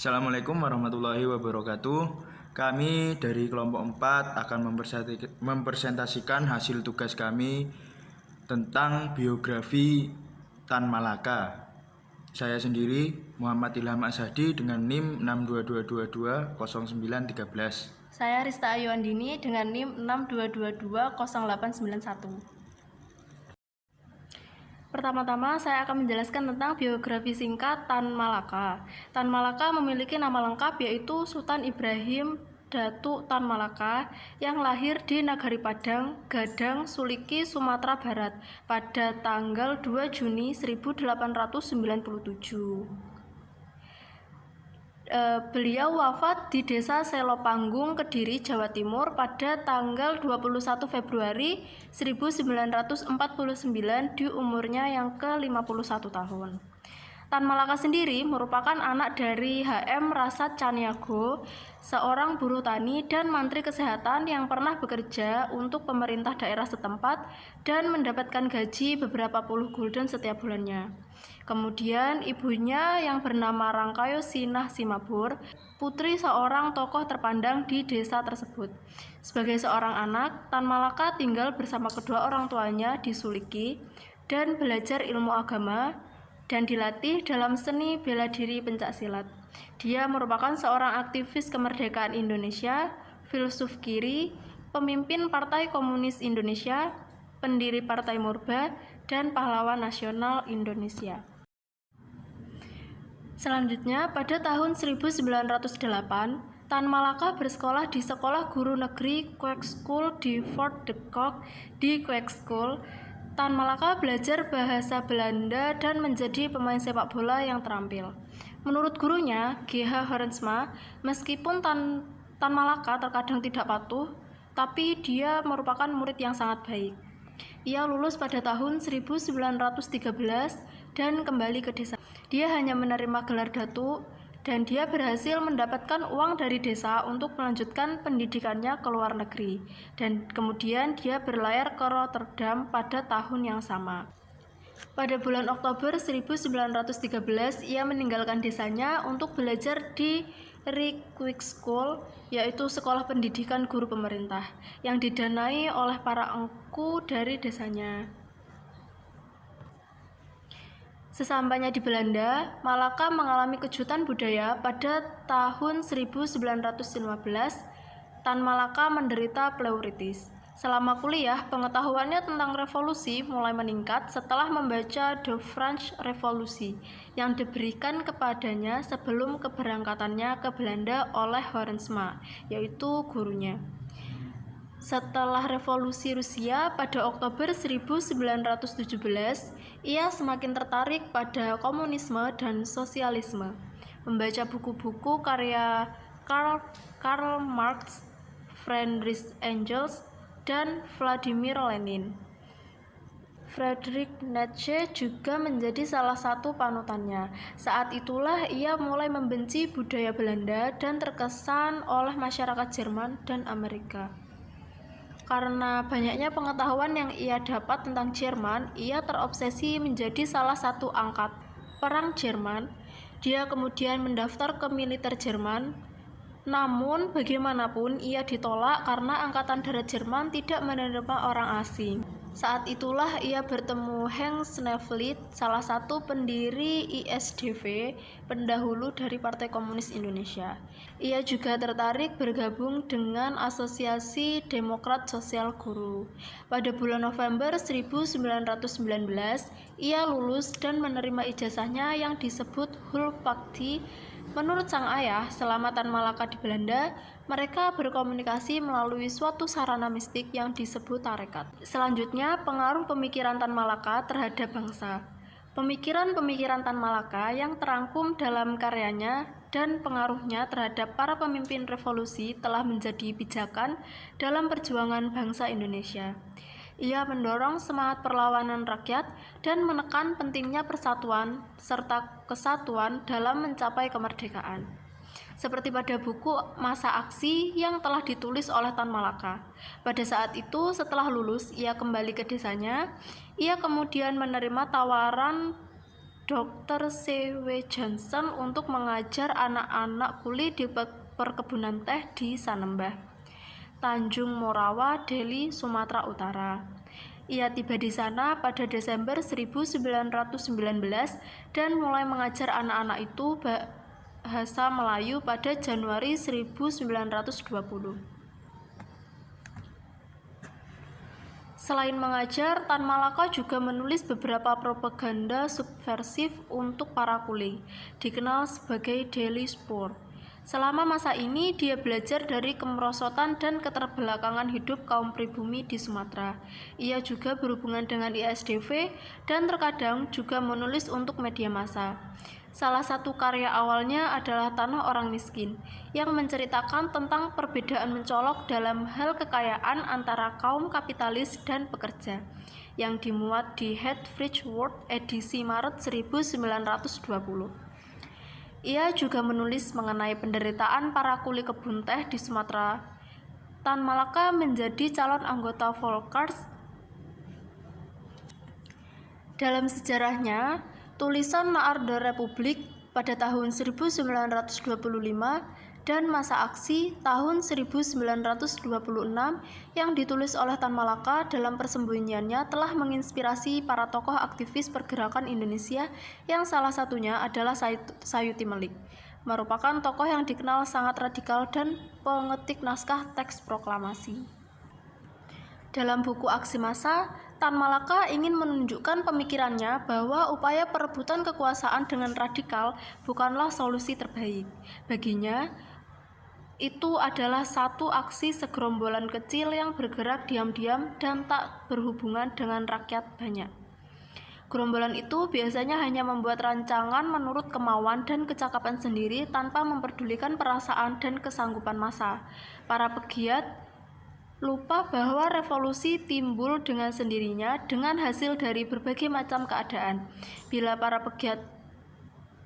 Assalamualaikum warahmatullahi wabarakatuh. Kami dari kelompok 4 akan mempresentasikan hasil tugas kami tentang biografi Tan Malaka. Saya sendiri Muhammad Ilham Ashadi dengan NIM 622220913. Saya Rista Ayu Andini dengan NIM 622220891. Pertama-tama saya akan menjelaskan tentang biografi singkat Tan Malaka. Tan Malaka memiliki nama lengkap yaitu Sultan Ibrahim Datuk Tan Malaka yang lahir di Nagari Padang, Gadang, Suliki, Sumatera Barat pada tanggal 2 Juni 1897. Beliau wafat di Desa Selopanggung, Kediri, Jawa Timur pada tanggal 21 Februari 1949 di umurnya yang ke-51 tahun. Tan Malaka sendiri merupakan anak dari H.M. Rasad Caniago, seorang buruh tani dan Mantri Kesehatan yang pernah bekerja untuk pemerintah daerah setempat dan mendapatkan gaji beberapa puluh gulden setiap bulannya. Kemudian ibunya yang bernama Rangkayo Sinah Simabur, putri seorang tokoh terpandang di desa tersebut. Sebagai seorang anak, Tan Malaka tinggal bersama kedua orang tuanya di Suliki dan belajar ilmu agama dan dilatih dalam seni bela diri pencaksilat. Dia merupakan seorang aktivis kemerdekaan Indonesia, filsuf kiri, pemimpin Partai Komunis Indonesia, pendiri Partai Murba, dan pahlawan nasional Indonesia. Selanjutnya, pada tahun 1908, Tan Malaka bersekolah di Sekolah Guru Negeri Kweekschool di Fort de Kock. Di Kweekschool, Tan Malaka belajar bahasa Belanda dan menjadi pemain sepak bola yang terampil. Menurut gurunya, G.H. Horensma, meskipun Tan Malaka terkadang tidak patuh, tapi dia merupakan murid yang sangat baik. Ia lulus pada tahun 1913 dan kembali ke desa. Dia hanya menerima gelar datuk dan dia berhasil mendapatkan uang dari desa untuk melanjutkan pendidikannya ke luar negeri. Dan kemudian dia berlayar ke Rotterdam pada tahun yang sama. Pada bulan Oktober 1913, ia meninggalkan desanya untuk belajar di Kweekschool, yaitu sekolah pendidikan guru pemerintah, yang didanai oleh para engku dari desanya. Sesampainya di Belanda, Malaka mengalami kejutan budaya pada tahun 1915. Tan Malaka menderita pleuritis. Selama kuliah, pengetahuannya tentang revolusi mulai meningkat setelah membaca The French Revolution yang diberikan kepadanya sebelum keberangkatannya ke Belanda oleh Horensma, yaitu gurunya. Setelah revolusi Rusia pada Oktober 1917, ia semakin tertarik pada komunisme dan sosialisme, membaca buku-buku karya Karl Marx, Friedrich Engels, dan Vladimir Lenin. Friedrich Nietzsche juga menjadi salah satu panutannya. Saat itulah ia mulai membenci budaya Belanda dan terkesan oleh masyarakat Jerman dan Amerika. Karena banyaknya pengetahuan yang ia dapat tentang Jerman, ia terobsesi menjadi salah satu angkat perang Jerman. Dia kemudian mendaftar ke militer Jerman. Namun bagaimanapun ia ditolak karena Angkatan Darat Jerman tidak menerima orang asing. Saat itulah ia bertemu Henk Sneevliet, salah satu pendiri ISDV, pendahulu dari Partai Komunis Indonesia. Ia juga tertarik bergabung dengan Asosiasi Demokrat Sosial Guru. Pada bulan November 1919, ia lulus dan menerima ijazahnya yang disebut Hulpakti. Menurut sang ayah, selama Tan Malaka di Belanda, mereka berkomunikasi melalui suatu sarana mistik yang disebut tarekat. Selanjutnya, pengaruh pemikiran Tan Malaka terhadap bangsa. Pemikiran-pemikiran Tan Malaka yang terangkum dalam karyanya dan pengaruhnya terhadap para pemimpin revolusi telah menjadi pijakan dalam perjuangan bangsa Indonesia. Ia mendorong semangat perlawanan rakyat dan menekan pentingnya persatuan serta kesatuan dalam mencapai kemerdekaan. Seperti pada buku Masa Aksi yang telah ditulis oleh Tan Malaka. Pada saat itu, setelah lulus, ia kembali ke desanya. Ia kemudian menerima tawaran Dr. C.W. Johnson untuk mengajar anak-anak kuli di perkebunan teh di Sanembah, Tanjung Morawa, Deli, Sumatera Utara. Ia tiba di sana pada Desember 1919 dan mulai mengajar anak-anak itu bahasa Melayu pada Januari 1920. Selain mengajar, Tan Malaka juga menulis beberapa propaganda subversif untuk para kuli, dikenal sebagai Daily Sport. Selama masa ini, dia belajar dari kemerosotan dan keterbelakangan hidup kaum pribumi di Sumatera. Ia juga berhubungan dengan ISDV dan terkadang juga menulis untuk media massa. Salah satu karya awalnya adalah Tanah Orang Miskin, yang menceritakan tentang perbedaan mencolok dalam hal kekayaan antara kaum kapitalis dan pekerja, yang dimuat di Headfridge World edisi Maret 1920. Ia juga menulis mengenai penderitaan para kuli kebun teh di Sumatera. Tan Malaka menjadi calon anggota Volkers. Dalam sejarahnya, tulisan Naar de Republiek pada tahun 1925 dan Masa Aksi tahun 1926 yang ditulis oleh Tan Malaka dalam persembunyiannya telah menginspirasi para tokoh aktivis pergerakan Indonesia yang salah satunya adalah Sayuti Melik, merupakan tokoh yang dikenal sangat radikal dan pengetik naskah teks proklamasi. Dalam buku Aksi Massa, Tan Malaka ingin menunjukkan pemikirannya bahwa upaya perebutan kekuasaan dengan radikal bukanlah solusi terbaik. Baginya, itu adalah satu aksi segerombolan kecil yang bergerak diam-diam dan tak berhubungan dengan rakyat banyak. Gerombolan itu biasanya hanya membuat rancangan menurut kemauan dan kecakapan sendiri tanpa memperdulikan perasaan dan kesanggupan massa. Para pegiat lupa bahwa revolusi timbul dengan sendirinya dengan hasil dari berbagai macam keadaan. Bila para pegiat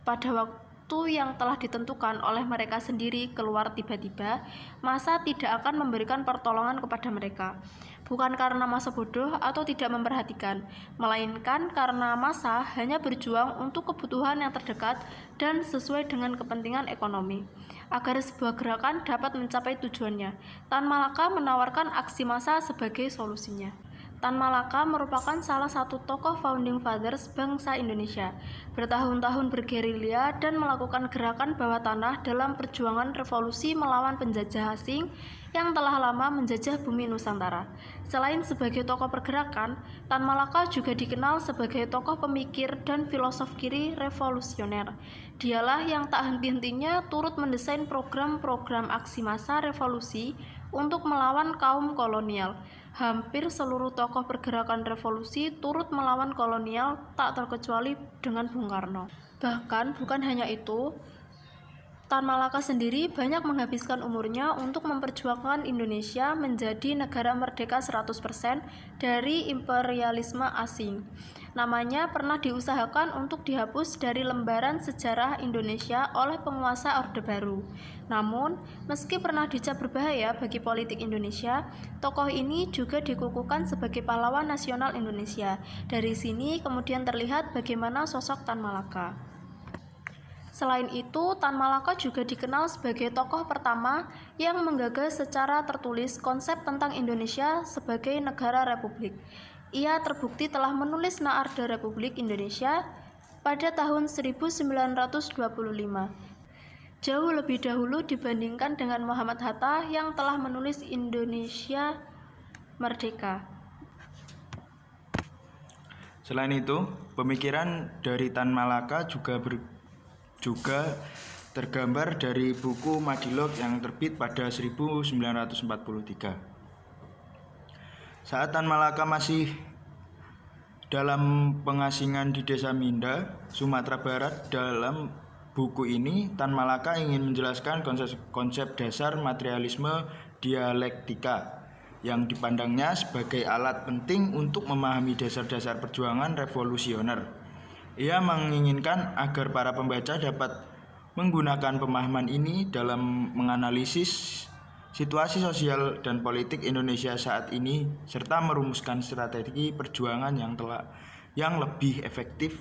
pada waktu yang telah ditentukan oleh mereka sendiri keluar tiba-tiba, massa tidak akan memberikan pertolongan kepada mereka. Bukan karena massa bodoh atau tidak memperhatikan, melainkan karena massa hanya berjuang untuk kebutuhan yang terdekat dan sesuai dengan kepentingan ekonomi. Agar sebuah gerakan dapat mencapai tujuannya, Tan Malaka menawarkan aksi massa sebagai solusinya. Tan Malaka merupakan salah satu tokoh founding fathers bangsa Indonesia. Bertahun-tahun bergerilya dan melakukan gerakan bawah tanah dalam perjuangan revolusi melawan penjajah asing yang telah lama menjajah bumi Nusantara. Selain sebagai tokoh pergerakan, Tan Malaka juga dikenal sebagai tokoh pemikir dan filosof kiri revolusioner. Dialah yang tak henti-hentinya turut mendesain program-program aksi massa revolusi untuk melawan kaum kolonial. Hampir seluruh tokoh pergerakan revolusi turut melawan kolonial, tak terkecuali dengan Bung Karno. Bahkan bukan hanya itu, Tan Malaka sendiri banyak menghabiskan umurnya untuk memperjuangkan Indonesia menjadi negara merdeka 100% dari imperialisme asing. Namanya pernah diusahakan untuk dihapus dari lembaran sejarah Indonesia oleh penguasa Orde Baru. Namun, meski pernah dicap berbahaya bagi politik Indonesia, tokoh ini juga dikukuhkan sebagai pahlawan nasional Indonesia. Dari sini kemudian terlihat bagaimana sosok Tan Malaka. Selain itu, Tan Malaka juga dikenal sebagai tokoh pertama yang menggagas secara tertulis konsep tentang Indonesia sebagai negara republik. Ia terbukti telah menulis Naar de Republiek Indonesia pada tahun 1925. Jauh lebih dahulu dibandingkan dengan Muhammad Hatta yang telah menulis Indonesia Merdeka. Selain itu, pemikiran dari Tan Malaka juga tergambar dari buku Madilog yang terbit pada 1943. Saat Tan Malaka masih dalam pengasingan di Desa Minda, Sumatera Barat, dalam buku ini Tan Malaka ingin menjelaskan konsep dasar materialisme dialektika yang dipandangnya sebagai alat penting untuk memahami dasar-dasar perjuangan revolusioner. Ia menginginkan agar para pembaca dapat menggunakan pemahaman ini dalam menganalisis situasi sosial dan politik Indonesia saat ini serta merumuskan strategi perjuangan yang lebih efektif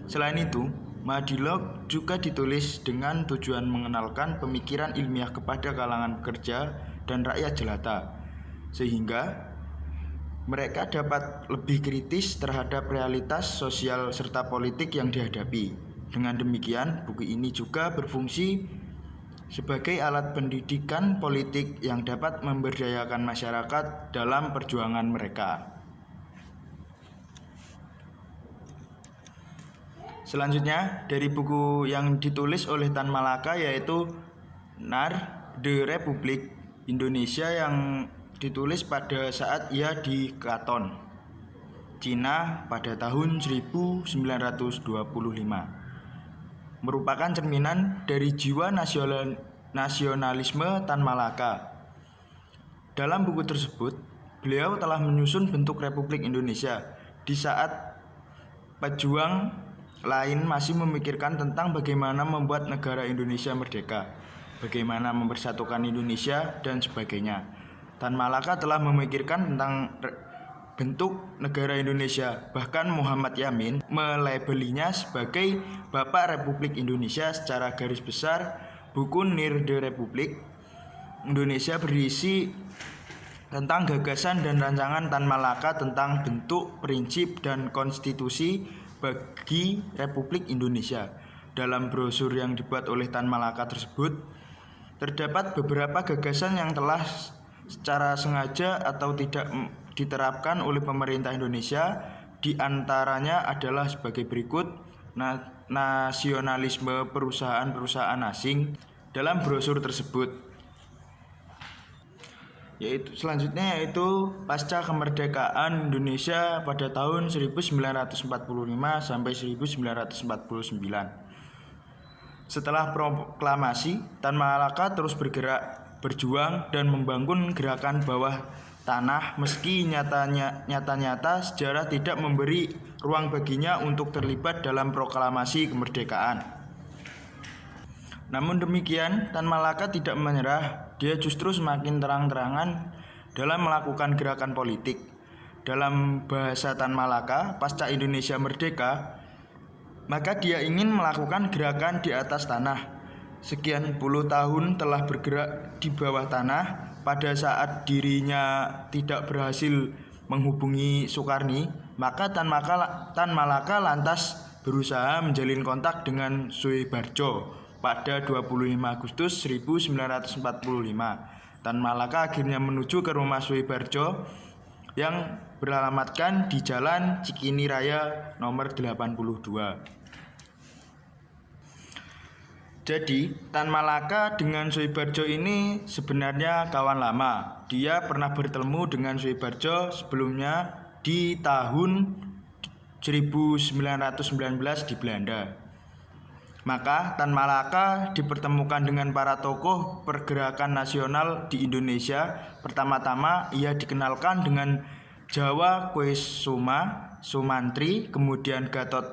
Selain itu, Mahadilog juga ditulis dengan tujuan mengenalkan pemikiran ilmiah kepada kalangan pekerja dan rakyat jelata, sehingga mereka dapat lebih kritis terhadap realitas sosial serta politik yang dihadapi. Dengan demikian, buku ini juga berfungsi sebagai alat pendidikan politik yang dapat memberdayakan masyarakat dalam perjuangan mereka. Selanjutnya, dari buku yang ditulis oleh Tan Malaka yaitu Nar The Republik Indonesia yang ditulis pada saat ia di Katon, Cina pada tahun 1925. Merupakan cerminan dari jiwa nasionalisme Tan Malaka. Dalam buku tersebut, beliau telah menyusun bentuk Republik Indonesia di saat pejuang lain masih memikirkan tentang bagaimana membuat negara Indonesia merdeka, bagaimana mempersatukan Indonesia, dan sebagainya. Tan Malaka telah memikirkan tentang bentuk negara Indonesia. Bahkan Muhammad Yamin melabelinya sebagai Bapak Republik Indonesia. Secara garis besar, buku Nir The Republik Indonesia berisi tentang gagasan dan rancangan Tan Malaka tentang bentuk, prinsip, dan konstitusi bagi Republik Indonesia. Dalam brosur yang dibuat oleh Tan Malaka tersebut, terdapat beberapa gagasan yang telah secara sengaja atau tidak diterapkan oleh pemerintah Indonesia. Di antaranya adalah sebagai berikut: nasionalisme perusahaan-perusahaan asing. Dalam brosur tersebut selanjutnya yaitu pasca kemerdekaan Indonesia pada tahun 1945 sampai 1949. Setelah proklamasi, Tan Malaka terus bergerak, berjuang, dan membangun gerakan bawah tanah meski nyata-nyata sejarah tidak memberi ruang baginya untuk terlibat dalam proklamasi kemerdekaan. Namun demikian, Tan Malaka tidak menyerah. Dia justru semakin terang-terangan dalam melakukan gerakan politik. Dalam bahasa Tan Malaka, pasca Indonesia merdeka, maka dia ingin melakukan gerakan di atas tanah. Sekian puluh tahun telah bergerak di bawah tanah. Pada saat dirinya tidak berhasil menghubungi Soekarni, maka Tan Malaka lantas berusaha menjalin kontak dengan Soebarjo. Pada 25 Agustus 1945, Tan Malaka akhirnya menuju ke rumah Soebarjo yang beralamatkan di Jalan Cikini Raya nomor 82. Jadi, Tan Malaka dengan Soebarjo ini sebenarnya kawan lama. Dia pernah bertemu dengan Soebarjo sebelumnya di tahun 1919 di Belanda. Maka Tan Malaka dipertemukan dengan para tokoh pergerakan nasional di Indonesia. Pertama-tama ia dikenalkan dengan Jawa Kwesuma Sumantri, kemudian Gatot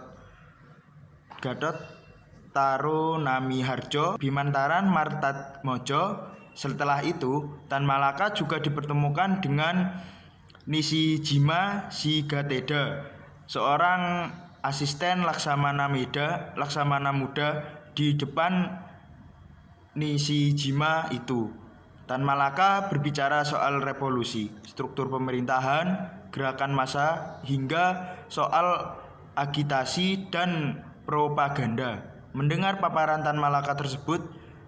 Taronamiharjo, Bimantaran Martatmojo. Setelah itu, Tan Malaka juga dipertemukan dengan Nisijima Sigateda, seorang asisten Laksamana Muda di depan Nisijima itu. Tan Malaka berbicara soal revolusi, struktur pemerintahan, gerakan massa, hingga soal agitasi dan propaganda. Mendengar paparan Tan Malaka tersebut,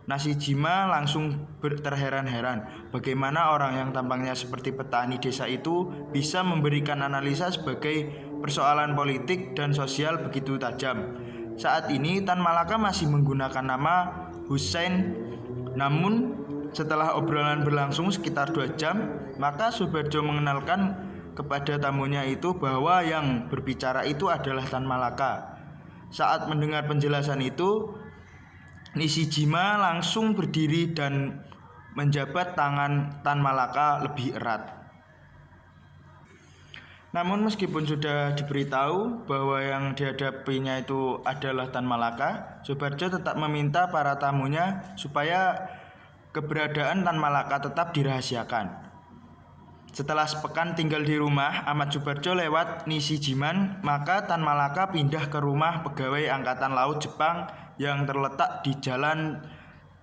Nisijima langsung terheran-heran bagaimana orang yang tampaknya seperti petani desa itu bisa memberikan analisa sebagai persoalan politik dan sosial begitu tajam. Saat ini Tan Malaka masih menggunakan nama Hussein. Namun setelah obrolan berlangsung sekitar 2 jam, maka Soebarjo mengenalkan kepada tamunya itu bahwa yang berbicara itu adalah Tan Malaka. Saat mendengar penjelasan itu, Nisijima langsung berdiri dan menjabat tangan Tan Malaka lebih erat. Namun meskipun sudah diberitahu bahwa yang dihadapinya itu adalah Tan Malaka, Soebarjo tetap meminta para tamunya supaya keberadaan Tan Malaka tetap dirahasiakan. Setelah sepekan tinggal di rumah Ahmad Subarjo lewat Nisi Jiman, maka Tan Malaka pindah ke rumah pegawai Angkatan Laut Jepang yang terletak di Jalan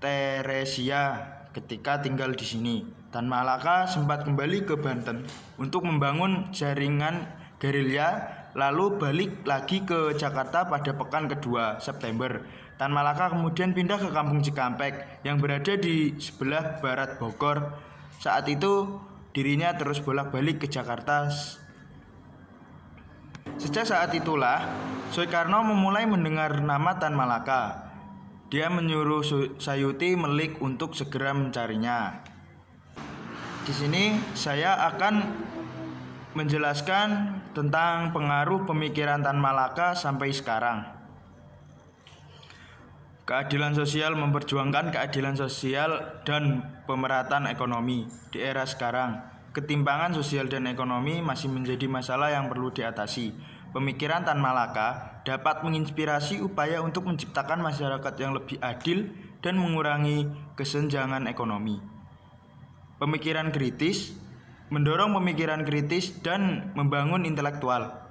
Teresia. Ketika tinggal di sini, Tan Malaka sempat kembali ke Banten untuk membangun jaringan gerilya, lalu balik lagi ke Jakarta pada pekan kedua September. Tan Malaka kemudian pindah ke Kampung Cikampek yang berada di sebelah barat Bogor. Saat itu dirinya terus bolak-balik ke Jakarta. Sejak saat itulah Soekarno memulai mendengar nama Tan Malaka. Dia menyuruh Sayuti Melik untuk segera mencarinya. Di sini saya akan menjelaskan tentang pengaruh pemikiran Tan Malaka sampai sekarang. Keadilan sosial, memperjuangkan keadilan sosial dan pemerataan ekonomi. Di era sekarang, ketimpangan sosial dan ekonomi masih menjadi masalah yang perlu diatasi. Pemikiran Tan Malaka dapat menginspirasi upaya untuk menciptakan masyarakat yang lebih adil dan mengurangi kesenjangan ekonomi. Pemikiran kritis, mendorong pemikiran kritis dan membangun intelektual.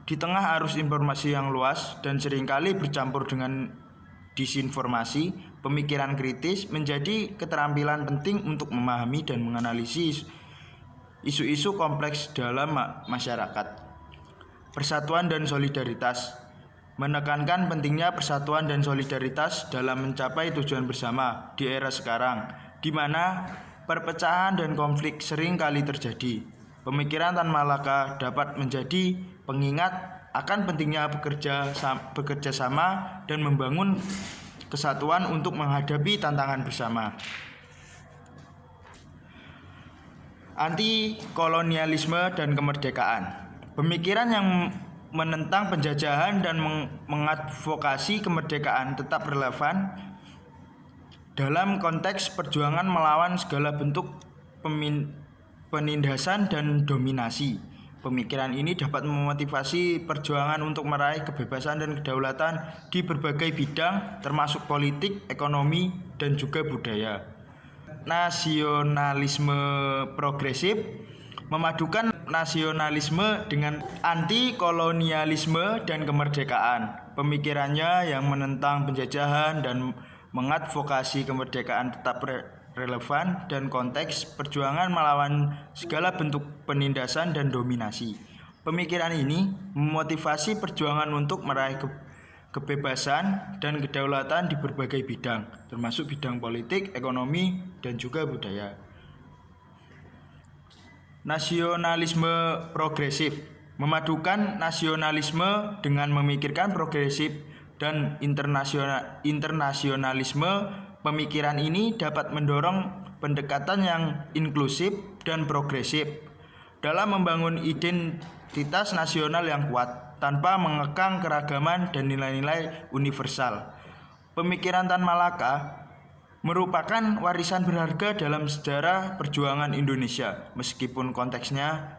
Di tengah arus informasi yang luas dan seringkali bercampur dengan disinformasi, pemikiran kritis menjadi keterampilan penting untuk memahami dan menganalisis isu-isu kompleks dalam masyarakat. Persatuan dan solidaritas, menekankan pentingnya persatuan dan solidaritas dalam mencapai tujuan bersama di era sekarang, di mana perpecahan dan konflik sering kali terjadi. Pemikiran Tan Malaka dapat menjadi pengingat akan pentingnya bekerja sama dan membangun kesatuan untuk menghadapi tantangan bersama. Anti kolonialisme dan kemerdekaan. Pemikiran yang menentang penjajahan dan mengadvokasi kemerdekaan tetap relevan dalam konteks perjuangan melawan segala bentuk penindasan dan dominasi. Pemikiran ini dapat memotivasi perjuangan untuk meraih kebebasan dan kedaulatan di berbagai bidang, termasuk politik, ekonomi, dan juga budaya. Nasionalisme progresif, memadukan nasionalisme dengan anti kolonialisme dan kemerdekaan. Pemikirannya yang menentang penjajahan dan mengadvokasi kemerdekaan tetap relevan dan konteks perjuangan melawan segala bentuk penindasan dan dominasi. Pemikiran ini memotivasi perjuangan untuk meraih kebebasan dan kedaulatan di berbagai bidang, termasuk bidang politik, ekonomi, dan juga budaya. Nasionalisme progresif, memadukan nasionalisme dengan memikirkan progresif dan internasionalisme. Pemikiran ini dapat mendorong pendekatan yang inklusif dan progresif dalam membangun identitas nasional yang kuat tanpa mengekang keragaman dan nilai-nilai universal. Pemikiran Tan Malaka merupakan warisan berharga dalam sejarah perjuangan Indonesia. Meskipun konteksnya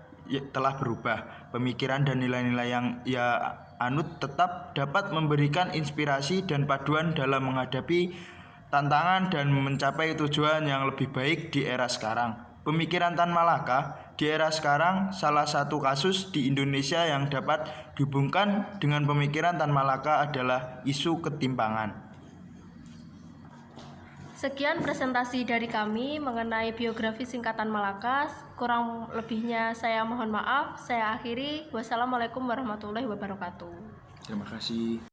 telah berubah, pemikiran dan nilai-nilai yang ia anut tetap dapat memberikan inspirasi dan paduan dalam menghadapi tantangan dan mencapai tujuan yang lebih baik di era sekarang. Pemikiran Tan Malaka di era sekarang salah satu kasus di Indonesia yang dapat dihubungkan dengan pemikiran Tan Malaka adalah isu ketimpangan. Sekian presentasi dari kami mengenai biografi singkat Tan Malaka. Kurang lebihnya saya mohon maaf. Saya akhiri. Wassalamualaikum warahmatullahi wabarakatuh. Terima kasih.